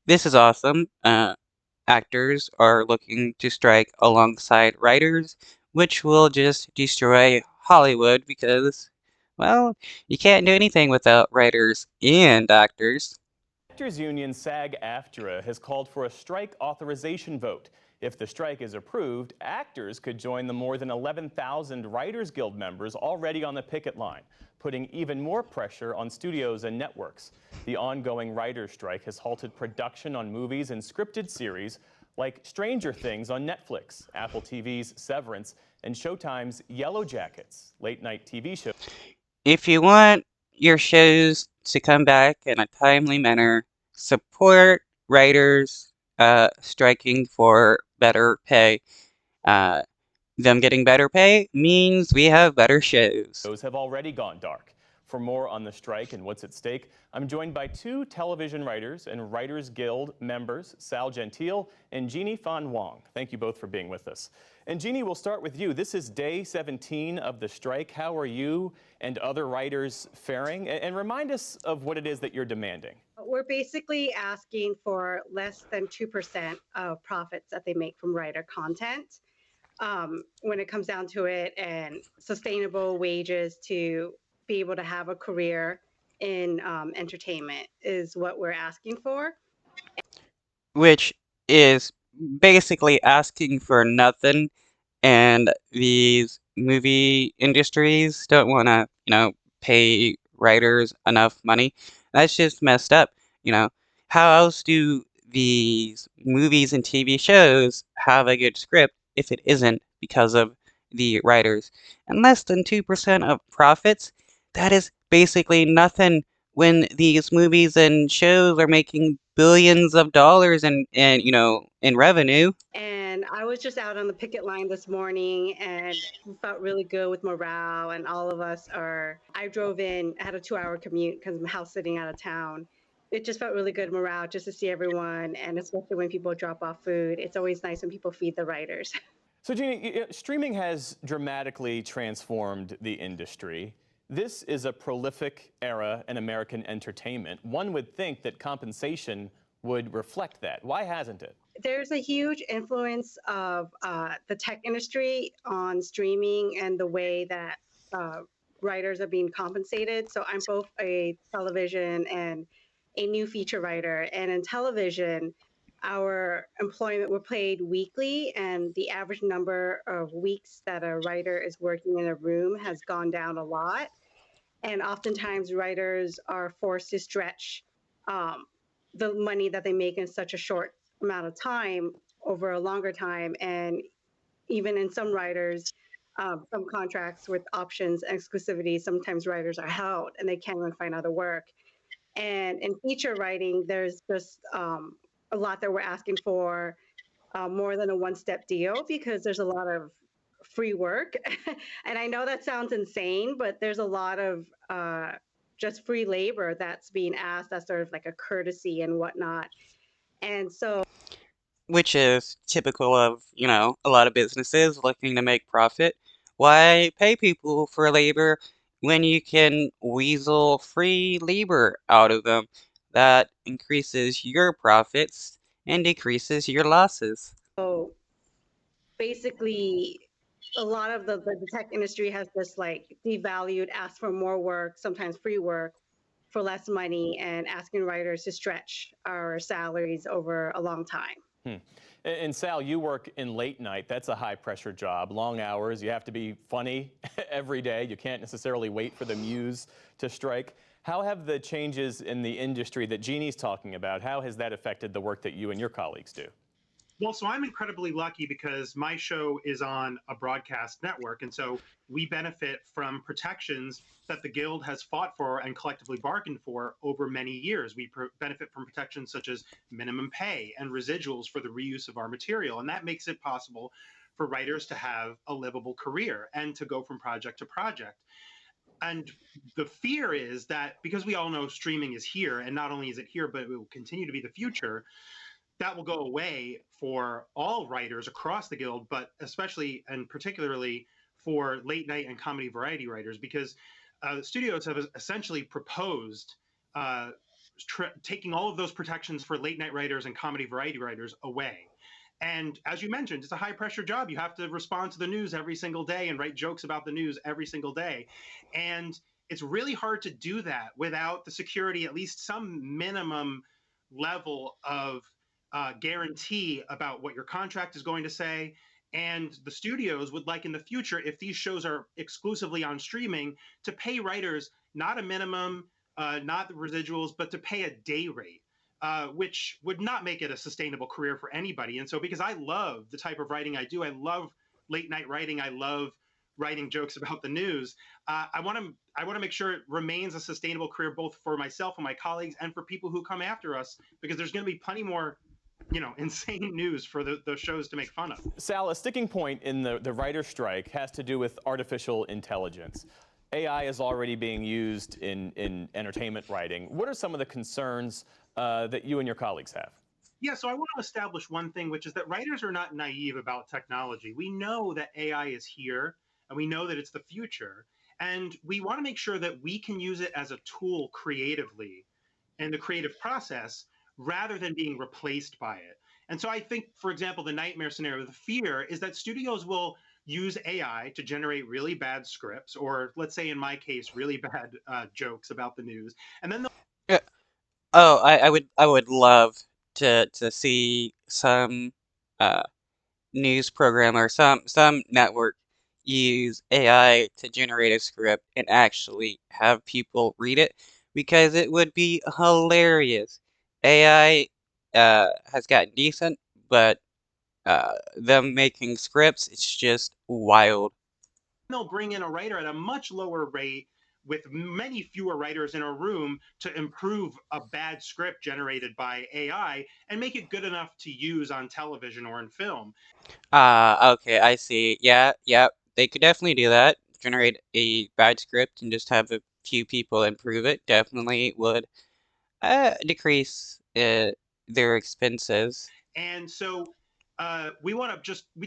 This is awesome. Actors are looking to strike alongside writers, which will just destroy Hollywood because, well, you can't do anything without writers and actors. Actors union SAG-AFTRA has called for a strike authorization vote. If the strike is approved, actors could join the more than 11,000 Writers Guild members already on the picket line, putting even more pressure on studios and networks. The ongoing writers' strike has halted production on movies and scripted series like Stranger Things on Netflix, Apple TV's Severance, and Showtime's Yellow Jackets, late-night TV show. If you want your shows to come back in a timely manner, support writers striking for better pay. Uh, them getting better pay means we have better shows. Have already gone dark. For more on the strike and what's at stake, I'm joined by two television writers and Writers Guild members, Sal Gentile and Jeannie Fan Wong. Thank you both for being with us. And Jeannie, we'll start with you. This is day 17 of the strike. How are you and other writers faring? And remind us of what it is that you're demanding. We're basically asking for less than 2% of profits that they make from writer content. When it comes down to it, and sustainable wages to be able to have a career in entertainment is what we're asking for. Which is basically asking for nothing, and these movie industries don't want to, pay writers enough money. That's just messed up, you know. How else do these movies and TV shows have a good script if it isn't because of the writers? And less than 2% of profits, that is basically nothing when these movies and shows are making billions of dollars in revenue. And I was just out on the picket line this morning and felt really good with morale. And all of us are, I drove in, I had a 2 hour commute because I'm house sitting out of town. It just felt really good morale just to see everyone. And especially when people drop off food, it's always nice when people feed the writers. So, Jeannie, streaming has dramatically transformed the industry. This is a prolific era in American entertainment. One would think that compensation would reflect that. Why hasn't it? There's a huge influence of the tech industry on streaming and the way that uh, writers are being compensated. So I'm both a television and a new feature writer. And in television, our employment, we're paid weekly, and the average number of weeks that a writer is working in a room has gone down a lot. And oftentimes, writers are forced to stretch um, the money that they make in such a short amount of time over a longer time. And even in some writers, some contracts with options and exclusivity, sometimes writers are held and they can't even find other work. And in feature writing, there's just a lot that we're asking for, more than a one step deal, because there's a lot of free work. And I know that sounds insane, but there's a lot of just free labor that's being asked as sort of like a courtesy and whatnot. And so, Which is typical of, a lot of businesses looking to make profit. Why pay people for labor when you can weasel free labor out of them? That increases your profits and decreases your losses. so basically, a lot of the tech industry has just like devalued, asked for more work, sometimes free work for less money, and asking writers to stretch our salaries over a long time. Hmm. And Sal, you work in late night. That's a high pressure job, long hours. You have to be funny every day. You can't necessarily wait for the muse to strike. How have the changes in the industry that Jeannie's talking about, how has that affected the work that you and your colleagues do? Well, so I'm incredibly lucky because my show is on a broadcast network. And so we benefit from protections that the Guild has fought for and collectively bargained for over many years. We benefit from protections such as minimum pay and residuals for the reuse of our material. And that makes it possible for writers to have a livable career and to go from project to project. And the fear is that because we all know streaming is here, and not only is it here, but it will continue to be the future, that will go away for all writers across the Guild, but especially and particularly for late night and comedy variety writers, because studios have essentially proposed taking all of those protections for late night writers and comedy variety writers away. And as you mentioned, it's a high pressure job. You have to respond to the news every single day and write jokes about the news every single day. And it's really hard to do that without the security, at least some minimum level of guarantee about what your contract is going to say. And the studios would like in the future, if these shows are exclusively on streaming, to pay writers not a minimum, not the residuals, but to pay a day rate. Which would not make it a sustainable career for anybody. And so, because I love the type of writing I do, I love late night writing, I love writing jokes about the news. I want to make sure it remains a sustainable career both for myself and my colleagues and for people who come after us, because there's going to be plenty more, insane news for the shows to make fun of. Sal, a sticking point in the writer strike has to do with artificial intelligence. AI is already being used in entertainment writing. What are some of the concerns that you and your colleagues have? Yeah, so I want to establish one thing, which is that writers are not naive about technology. We know that AI is here, and we know that it's the future. And we want to make sure that we can use it as a tool creatively in the creative process rather than being replaced by it. And so I think, for example, the nightmare scenario, the fear is that studios will use AI to generate really bad scripts, or let's say in my case, really bad jokes about the news. And then Yeah. Oh, I would love to see some uh news program or some network use AI to generate a script and actually have people read it because it would be hilarious. AI has gotten decent, but them making scripts, it's just wild. they'll bring in a writer at a much lower rate with many fewer writers in a room to improve a bad script generated by AI and make it good enough to use on television or in film. Okay, I see. Yeah, yeah, they could definitely do that. Generate a bad script and just have a few people improve it. Definitely would decrease their expenses. And so we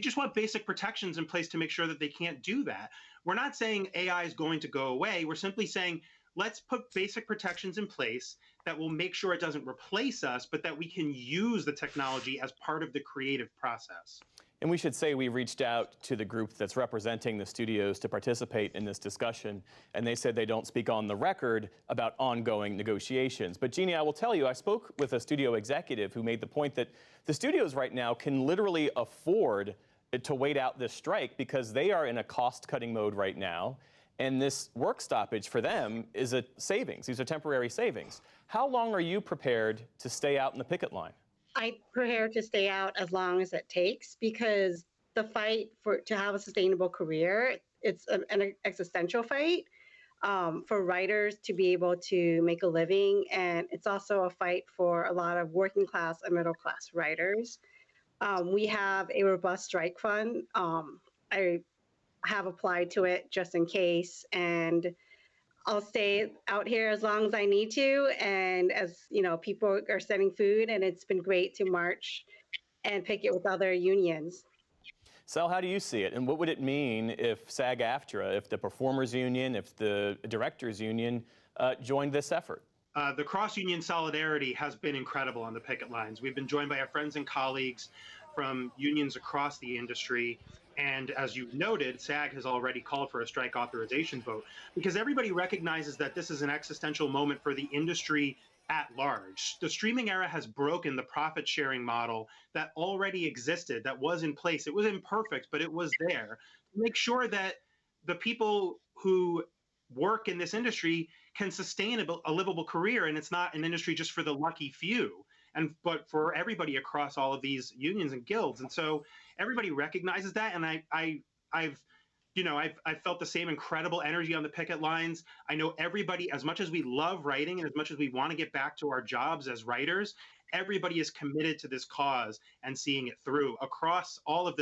just want basic protections in place to make sure that they can't do that. We're not saying AI is going to go away. We're simply saying let's put basic protections in place that will make sure it doesn't replace us, but that we can use the technology as part of the creative process. And we should say we reached out to the group that's representing the studios to participate in this discussion, and they said they don't speak on the record about ongoing negotiations. But Jeannie, I will tell you, I spoke with a studio executive who made the point that the studios right now can literally afford to wait out this strike because they are in a cost-cutting mode right now, and this work stoppage for them is a savings. These are temporary savings. How long are you prepared to stay out in the picket line? I prepare to stay out as long as it takes because the fight to have a sustainable career, it's an existential fight for writers to be able to make a living, and it's also a fight for a lot of working class and middle class writers. We have a robust strike fund. I have applied to it just in case, and I'll stay out here as long as I need to. And as you know, people are sending food, and it's been great to march and picket with other unions. Sal, how do you see it? And what would it mean if SAG-AFTRA, if the performers union, if the directors union joined this effort? The cross union solidarity has been incredible on the picket lines. We've been joined by our friends and colleagues from unions across the industry. And as you noted, SAG has already called for a strike authorization vote because everybody recognizes that this is an existential moment for the industry at large. The streaming era has broken the profit sharing model that already existed, that was in place. It was imperfect, but it was there to make sure that the people who work in this industry can sustain a livable career, and it's not an industry just for the lucky few, and but for everybody across all of these unions and guilds. And so everybody recognizes that, and I've I've felt the same incredible energy on the picket lines. I know everybody, as much as we love writing and as much as we want to get back to our jobs as writers, everybody is committed to this cause and seeing it through across all of this